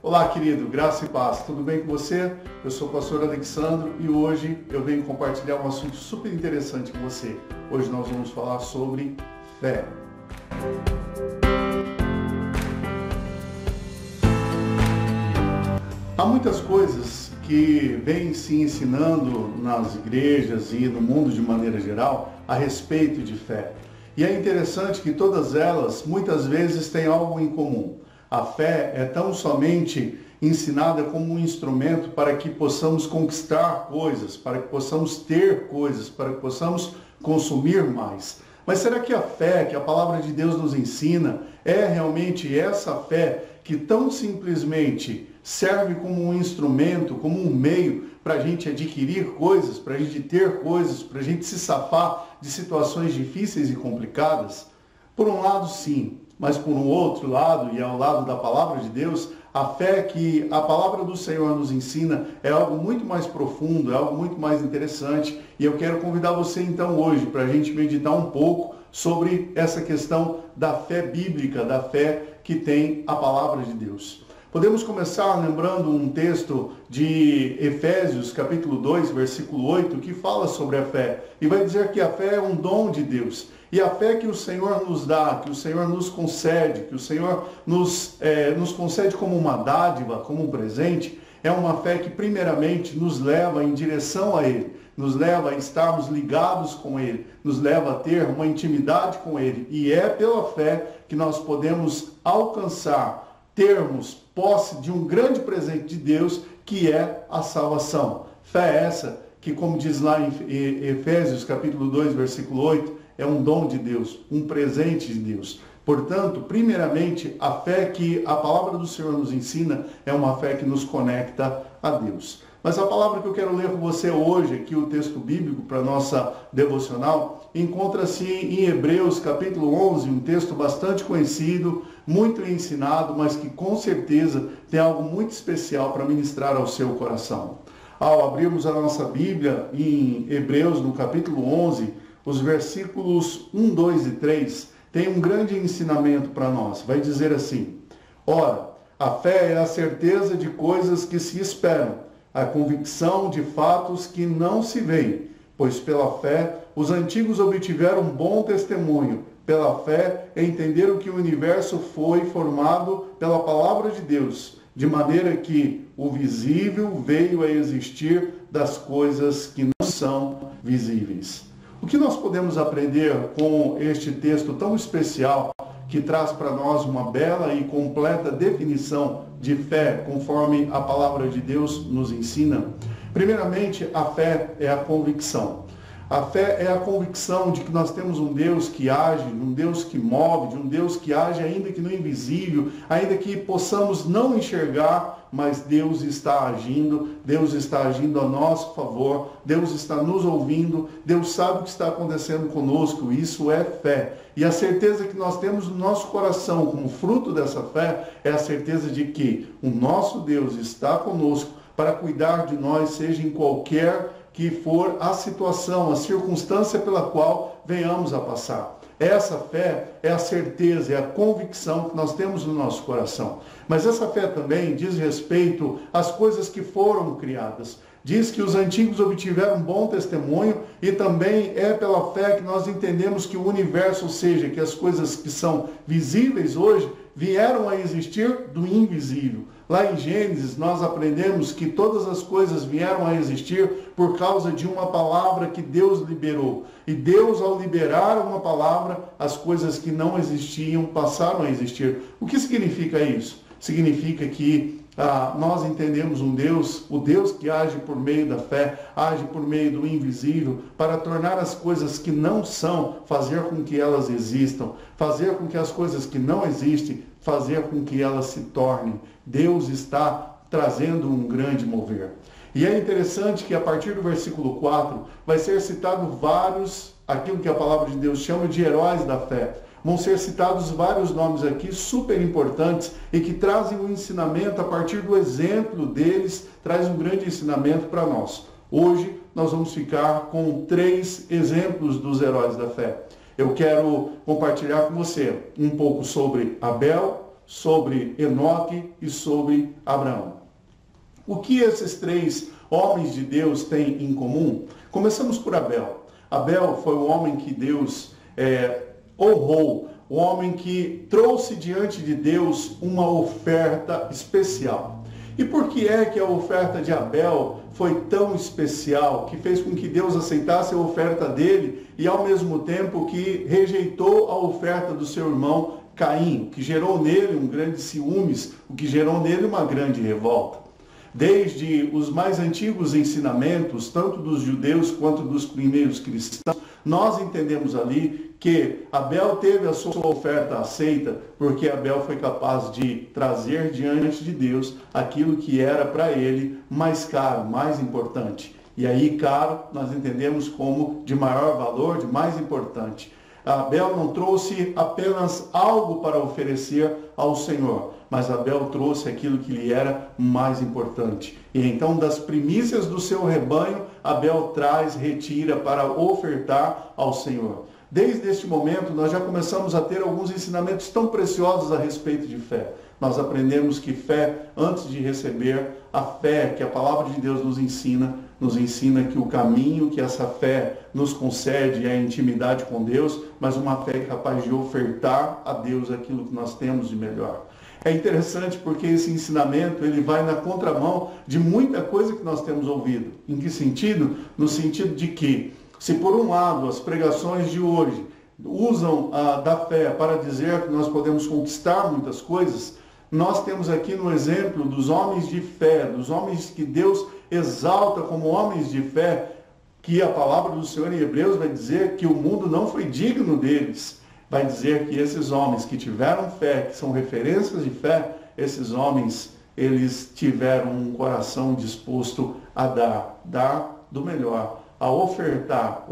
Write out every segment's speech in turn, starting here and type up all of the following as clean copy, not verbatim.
Olá, querido, graça e paz, tudo bem com você? Eu sou o pastor Alexandro e hoje eu venho compartilhar um assunto super interessante com você. Hoje nós vamos falar sobre fé. Há muitas coisas que vêm se ensinando nas igrejas e no mundo de maneira geral a respeito de fé. E é interessante que todas elas, muitas vezes, têm algo em comum. A fé é tão somente ensinada como um instrumento para que possamos conquistar coisas, para que possamos ter coisas, para que possamos consumir mais. Mas será que a fé que a palavra de Deus nos ensina é realmente essa fé que tão simplesmente serve como um instrumento, como um meio para a gente adquirir coisas, para a gente ter coisas, para a gente se safar de situações difíceis e complicadas? Por um lado, sim. Mas por um outro lado, e ao lado da palavra de Deus, a fé que a palavra do Senhor nos ensina é algo muito mais profundo, é algo muito mais interessante. E eu quero convidar você então hoje para a gente meditar um pouco sobre essa questão da fé bíblica, da fé que tem a palavra de Deus. Podemos começar lembrando um texto de Efésios, capítulo 2, versículo 8, que fala sobre a fé. E vai dizer que a fé é um dom de Deus. E a fé que o Senhor nos dá, que o Senhor nos concede, que o Senhor nos concede como uma dádiva, como um presente, é uma fé que primeiramente nos leva em direção a Ele, nos leva a estarmos ligados com Ele, nos leva a ter uma intimidade com Ele. E é pela fé que nós podemos alcançar, termos posse de um grande presente de Deus, que é a salvação. Fé essa que, como diz lá em Efésios capítulo 2, versículo 8, é um dom de Deus, um presente de Deus. Portanto, primeiramente, a fé que a palavra do Senhor nos ensina é uma fé que nos conecta a Deus. Mas a palavra que eu quero ler com você hoje, aqui o texto bíblico para a nossa devocional, encontra-se em Hebreus capítulo 11, um texto bastante conhecido, muito ensinado, mas que com certeza tem algo muito especial para ministrar ao seu coração. Ao abrirmos a nossa Bíblia em Hebreus, no capítulo 11, os versículos 1, 2 e 3, tem um grande ensinamento para nós. Vai dizer assim: ora, a fé é a certeza de coisas que se esperam, a convicção de fatos que não se veem, pois pela fé os antigos obtiveram um bom testemunho. Pela fé entenderam que o universo foi formado pela palavra de Deus, de maneira que o visível veio a existir das coisas que não são visíveis. O que nós podemos aprender com este texto tão especial, que traz para nós uma bela e completa definição de fé, conforme a palavra de Deus nos ensina? Primeiramente, a fé é a convicção. A fé é a convicção de que nós temos um Deus que age, um Deus que move, de um Deus que age ainda que no invisível, ainda que possamos não enxergar, mas Deus está agindo a nosso favor, Deus está nos ouvindo, Deus sabe o que está acontecendo conosco, isso é fé. E a certeza que nós temos no nosso coração como fruto dessa fé é a certeza de que o nosso Deus está conosco para cuidar de nós, seja em qualquer que for a situação, a circunstância pela qual venhamos a passar. Essa fé é a certeza, é a convicção que nós temos no nosso coração. Mas essa fé também diz respeito às coisas que foram criadas. Diz que os antigos obtiveram um bom testemunho e também é pela fé que nós entendemos que o universo, ou seja, que as coisas que são visíveis hoje, vieram a existir do invisível. Lá em Gênesis, nós aprendemos que todas as coisas vieram a existir por causa de uma palavra que Deus liberou. E Deus, ao liberar uma palavra, as coisas que não existiam passaram a existir. O que significa isso? Significa que nós entendemos um Deus, o Deus que age por meio da fé, age por meio do invisível, para tornar as coisas que não são, fazer com que elas existam, fazer com que as coisas que não existem, fazer com que elas se tornem. Deus está trazendo um grande mover. E é interessante que a partir do versículo 4 vai ser citado aquilo que a palavra de Deus chama de heróis da fé. Vão ser citados vários nomes aqui super importantes e que trazem um ensinamento a partir do exemplo deles, traz um grande ensinamento para nós. Hoje nós vamos ficar com 3 exemplos dos heróis da fé. Eu quero compartilhar com você um pouco sobre Abel, sobre Enoque e sobre Abraão. O que esses três homens de Deus têm em comum? Começamos por Abel. Abel foi o homem que Deus honrou, o homem que trouxe diante de Deus uma oferta especial. E por que é que a oferta de Abel foi tão especial, que fez com que Deus aceitasse a oferta dele e ao mesmo tempo que rejeitou a oferta do seu irmão Caim, o que gerou nele um grande ciúmes, o que gerou nele uma grande revolta? Desde os mais antigos ensinamentos, tanto dos judeus quanto dos primeiros cristãos, nós entendemos ali que Abel teve a sua oferta aceita porque Abel foi capaz de trazer diante de Deus aquilo que era para ele mais caro, mais importante. E aí, caro, nós entendemos como de maior valor, de mais importante. Abel não trouxe apenas algo para oferecer ao Senhor, mas Abel trouxe aquilo que lhe era mais importante. E então, das primícias do seu rebanho, Abel retira para ofertar ao Senhor. Desde este momento, nós já começamos a ter alguns ensinamentos tão preciosos a respeito de fé. Nós aprendemos que fé, antes de receber, a fé que a palavra de Deus nos ensina que o caminho que essa fé nos concede é a intimidade com Deus, mas uma fé capaz de ofertar a Deus aquilo que nós temos de melhor. É interessante porque esse ensinamento ele vai na contramão de muita coisa que nós temos ouvido. Em que sentido? No sentido de que, se por um lado as pregações de hoje usam da fé para dizer que nós podemos conquistar muitas coisas, nós temos aqui no exemplo dos homens de fé, dos homens que Deus exalta como homens de fé, que a palavra do Senhor em Hebreus vai dizer que o mundo não foi digno deles. Vai dizer que esses homens que tiveram fé, que são referências de fé, esses homens, eles tiveram um coração disposto a dar do melhor, a ofertar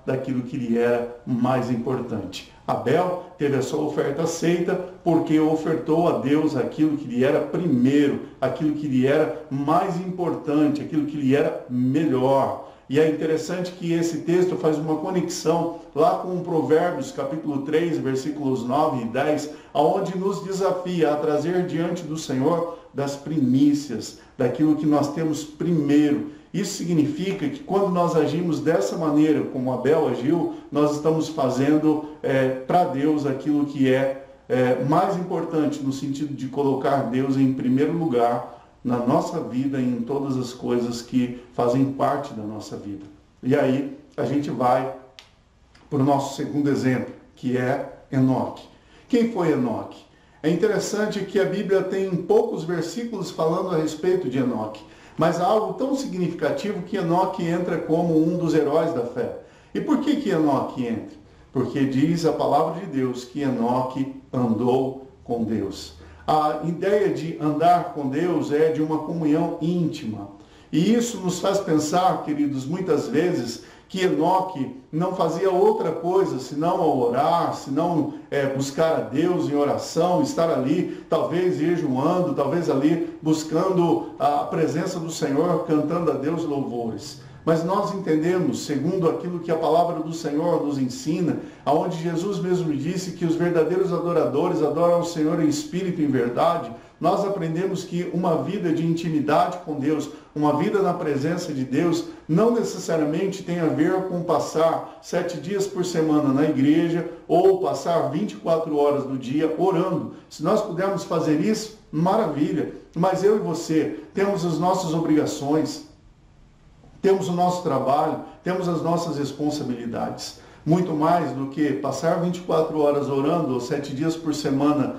daquilo que lhe era mais importante. Abel teve a sua oferta aceita porque ofertou a Deus aquilo que lhe era primeiro, aquilo que lhe era mais importante, aquilo que lhe era melhor. E é interessante que esse texto faz uma conexão lá com o Provérbios, capítulo 3, versículos 9 e 10, onde nos desafia a trazer diante do Senhor das primícias, daquilo que nós temos primeiro. Isso significa que quando nós agimos dessa maneira, como Abel agiu, nós estamos fazendo para Deus aquilo que é mais importante, no sentido de colocar Deus em primeiro lugar na nossa vida e em todas as coisas que fazem parte da nossa vida. E aí a gente vai para o nosso segundo exemplo, que é Enoque. Quem foi Enoque? É interessante que a Bíblia tem poucos versículos falando a respeito de Enoque, mas há algo tão significativo que Enoque entra como um dos heróis da fé. E por que Enoque entra? Porque diz a palavra de Deus que Enoque andou com Deus. A ideia de andar com Deus é de uma comunhão íntima. E isso nos faz pensar, queridos, muitas vezes, que Enoque não fazia outra coisa senão orar, senão buscar a Deus em oração, estar ali, talvez jejuando, talvez ali buscando a presença do Senhor, cantando a Deus louvores. Mas nós entendemos, segundo aquilo que a palavra do Senhor nos ensina, aonde Jesus mesmo disse que os verdadeiros adoradores adoram o Senhor em espírito e em verdade, nós aprendemos que uma vida de intimidade com Deus, uma vida na presença de Deus, não necessariamente tem a ver com passar 7 dias por semana na igreja ou passar 24 horas do dia orando. Se nós pudermos fazer isso, maravilha. Mas eu e você temos as nossas obrigações, temos o nosso trabalho, temos as nossas responsabilidades. Muito mais do que passar 24 horas orando ou 7 dias por semana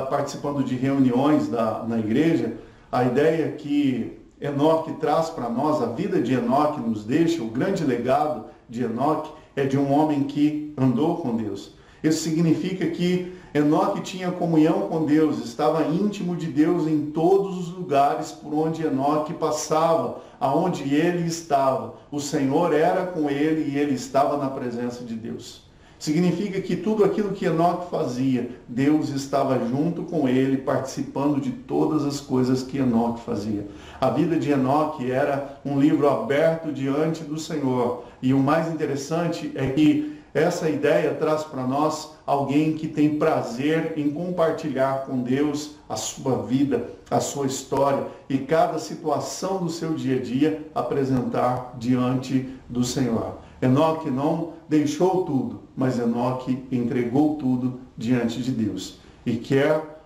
participando de reuniões na igreja, a ideia que Enoque traz para nós, a vida de Enoque nos deixa, o grande legado de Enoque é de um homem que andou com Deus. Isso significa que Enoque tinha comunhão com Deus, estava íntimo de Deus em todos os lugares por onde Enoque passava, aonde ele estava. O Senhor era com ele e ele estava na presença de Deus. Significa que tudo aquilo que Enoque fazia, Deus estava junto com ele, participando de todas as coisas que Enoque fazia. A vida de Enoque era um livro aberto diante do Senhor. E o mais interessante é que Essa ideia traz para nós alguém que tem prazer em compartilhar com Deus a sua vida, a sua história e cada situação do seu dia a dia apresentar diante do Senhor. Enoque não deixou tudo, mas Enoque entregou tudo diante de Deus. E quer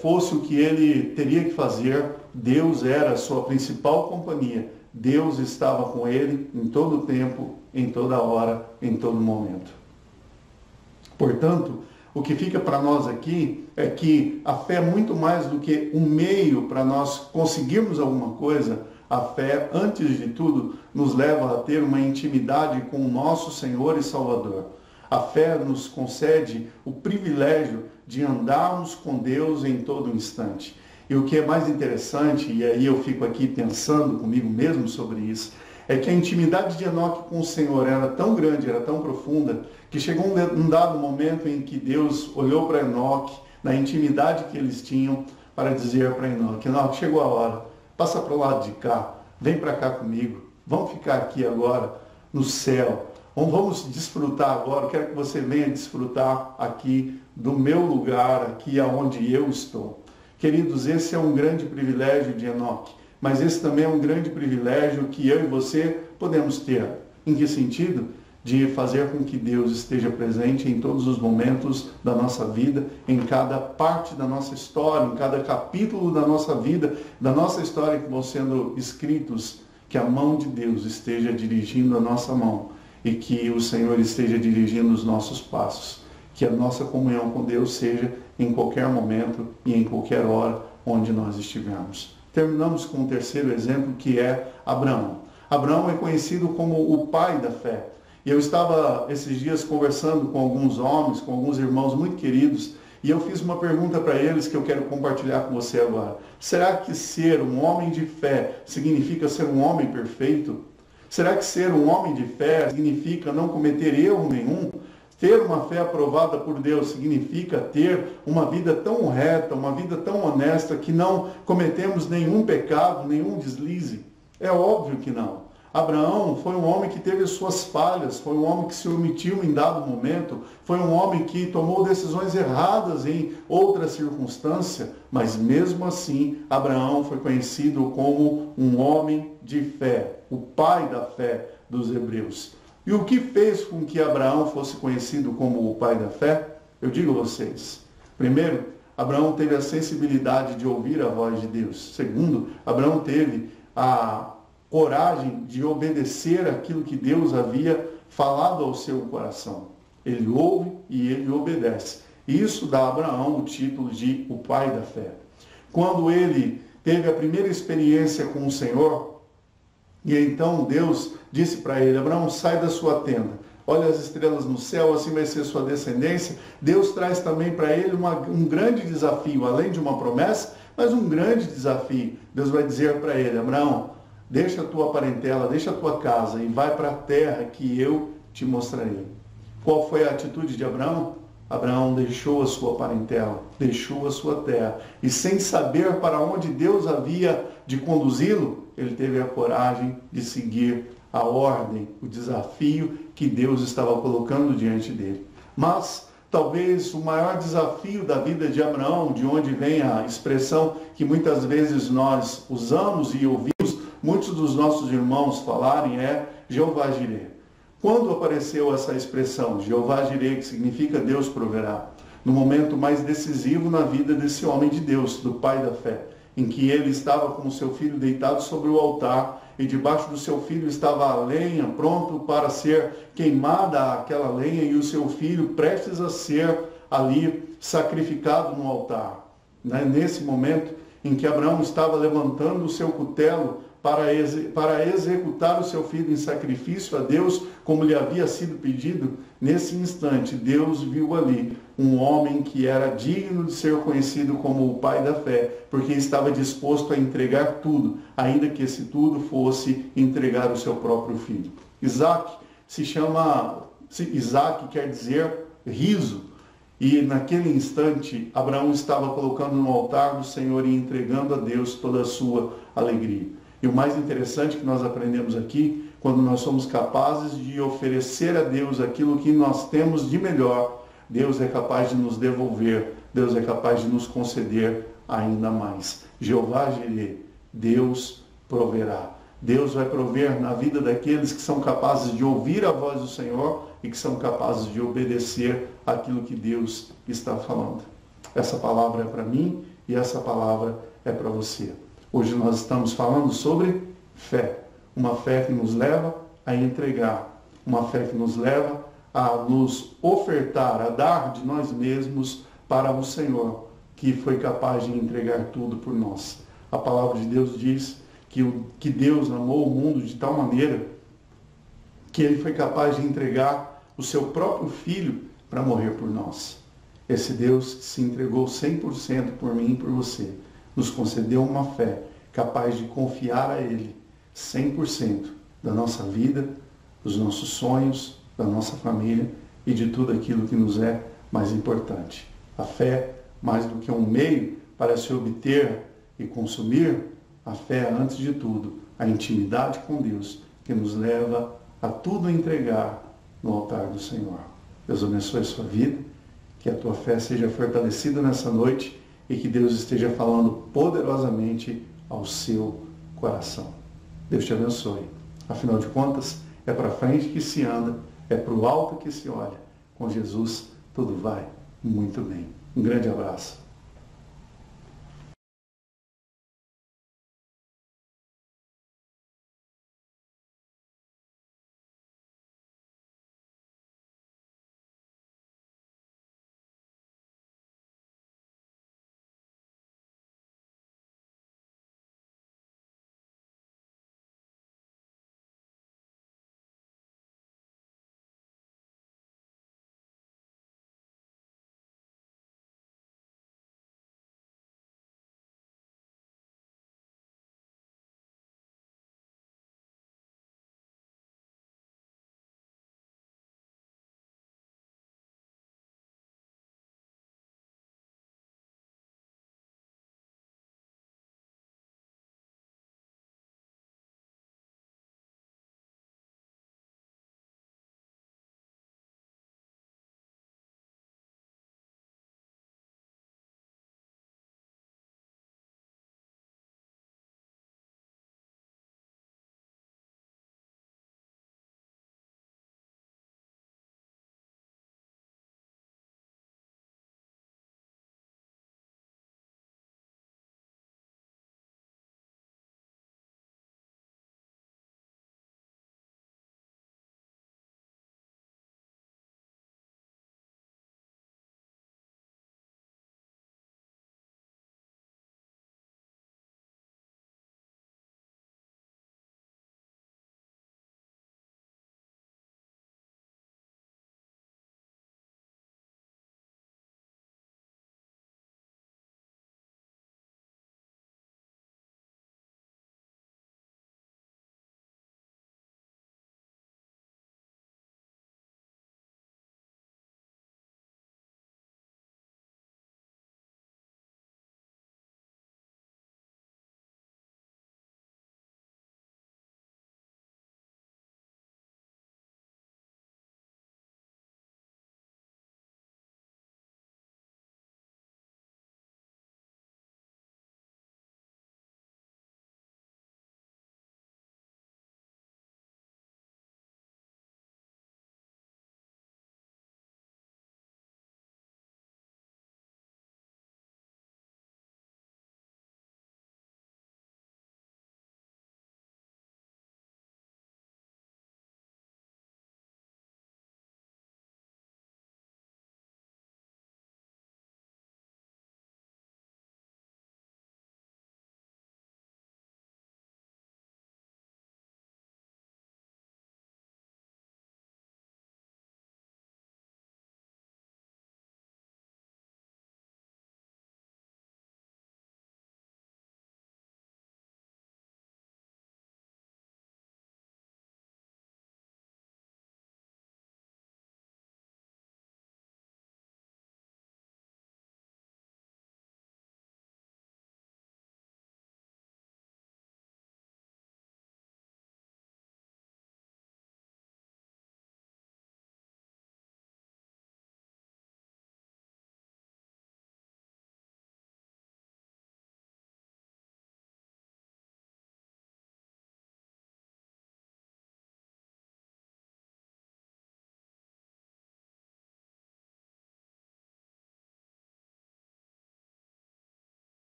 fosse o que ele teria que fazer, Deus era a sua principal companhia. Deus estava com ele em todo o tempo, em toda hora, em todo momento. Portanto, o que fica para nós aqui é que a fé é muito mais do que um meio para nós conseguirmos alguma coisa. A fé, antes de tudo, nos leva a ter uma intimidade com o nosso Senhor e Salvador. A fé nos concede o privilégio de andarmos com Deus em todo instante. E o que é mais interessante, e aí eu fico aqui pensando comigo mesmo sobre isso, é que a intimidade de Enoque com o Senhor era tão grande, era tão profunda, que chegou um dado momento em que Deus olhou para Enoque, na intimidade que eles tinham, para dizer para Enoque: Enoque, chegou a hora, passa para o lado de cá, vem para cá comigo, vamos ficar aqui agora no céu, vamos desfrutar agora, eu quero que você venha desfrutar aqui do meu lugar, aqui aonde eu estou. Queridos, esse é um grande privilégio de Enoque, mas esse também é um grande privilégio que eu e você podemos ter. Em que sentido? De fazer com que Deus esteja presente em todos os momentos da nossa vida, em cada parte da nossa história, em cada capítulo da nossa vida, da nossa história que vão sendo escritos, que a mão de Deus esteja dirigindo a nossa mão e que o Senhor esteja dirigindo os nossos passos. Que a nossa comunhão com Deus seja em qualquer momento e em qualquer hora onde nós estivermos. Terminamos com o terceiro exemplo, que é Abraão. Abraão é conhecido como o pai da fé. E eu estava esses dias conversando com alguns homens, com alguns irmãos muito queridos, e eu fiz uma pergunta para eles que eu quero compartilhar com você agora. Será que ser um homem de fé significa ser um homem perfeito? Será que ser um homem de fé significa não cometer erro nenhum? Ter uma fé aprovada por Deus significa ter uma vida tão reta, uma vida tão honesta, que não cometemos nenhum pecado, nenhum deslize? É óbvio que não. Abraão foi um homem que teve suas falhas, foi um homem que se omitiu em dado momento, foi um homem que tomou decisões erradas em outra circunstância, mas mesmo assim, Abraão foi conhecido como um homem de fé, o pai da fé dos hebreus. E o que fez com que Abraão fosse conhecido como o pai da fé? Eu digo a vocês. Primeiro, Abraão teve a sensibilidade de ouvir a voz de Deus. Segundo, Abraão teve a coragem de obedecer aquilo que Deus havia falado ao seu coração. Ele ouve e ele obedece. E isso dá a Abraão o título de o pai da fé. Quando ele teve a primeira experiência com o Senhor, e então Deus disse para ele: Abraão, sai da sua tenda, olha as estrelas no céu, assim vai ser sua descendência. Deus traz também para ele um grande desafio, além de uma promessa, mas um grande desafio. Deus vai dizer para ele: Abraão, deixa a tua parentela, deixa a tua casa e vai para a terra que eu te mostrarei. Qual foi a atitude de Abraão? Abraão deixou a sua parentela, deixou a sua terra, e sem saber para onde Deus havia de conduzi-lo, ele teve a coragem de seguir a ordem, o desafio que Deus estava colocando diante dele. Mas talvez o maior desafio da vida de Abraão, de onde vem a expressão que muitas vezes nós usamos e ouvimos muitos dos nossos irmãos falarem, é Jeová Jireh. Quando apareceu essa expressão, Jeová Jireh, que significa Deus proverá? No momento mais decisivo na vida desse homem de Deus, do pai da fé, em que ele estava com o seu filho deitado sobre o altar, e debaixo do seu filho estava a lenha, pronto para ser queimada aquela lenha, e o seu filho prestes a ser ali sacrificado no altar. Nesse momento em que Abraão estava levantando o seu cutelo para executar o seu filho em sacrifício a Deus, como lhe havia sido pedido, nesse instante Deus viu ali um homem que era digno de ser conhecido como o pai da fé, porque estava disposto a entregar tudo, ainda que esse tudo fosse entregar o seu próprio filho. Isaac quer dizer riso, e naquele instante Abraão estava colocando no altar do Senhor e entregando a Deus toda a sua alegria. E o mais interessante que nós aprendemos aqui, quando nós somos capazes de oferecer a Deus aquilo que nós temos de melhor, Deus é capaz de nos devolver, Deus é capaz de nos conceder ainda mais. Jeová Jireh, Deus proverá. Deus vai prover na vida daqueles que são capazes de ouvir a voz do Senhor e que são capazes de obedecer aquilo que Deus está falando. Essa palavra é para mim e essa palavra é para você. Hoje nós estamos falando sobre fé. Uma fé que nos leva a entregar. Uma fé que nos leva a nos ofertar, a dar de nós mesmos para o Senhor, que foi capaz de entregar tudo por nós. A palavra de Deus diz que Deus amou o mundo de tal maneira que Ele foi capaz de entregar o seu próprio Filho para morrer por nós. Esse Deus que se entregou 100% por mim e por você, nos concedeu uma fé capaz de confiar a Ele 100% da nossa vida, dos nossos sonhos, da nossa família e de tudo aquilo que nos é mais importante. A fé, mais do que um meio para se obter e consumir, a fé é, antes de tudo, a intimidade com Deus, que nos leva a tudo entregar no altar do Senhor. Deus abençoe a sua vida, que a tua fé seja fortalecida nessa noite e que Deus esteja falando poderosamente ao seu coração. Deus te abençoe. Afinal de contas, é para frente que se anda, é para o alto que se olha. Com Jesus, tudo vai muito bem. Um grande abraço.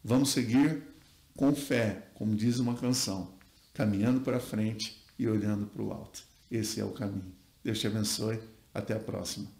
Vamos seguir com fé, como diz uma canção, caminhando para frente e olhando para o alto. Esse é o caminho. Deus te abençoe. Até a próxima.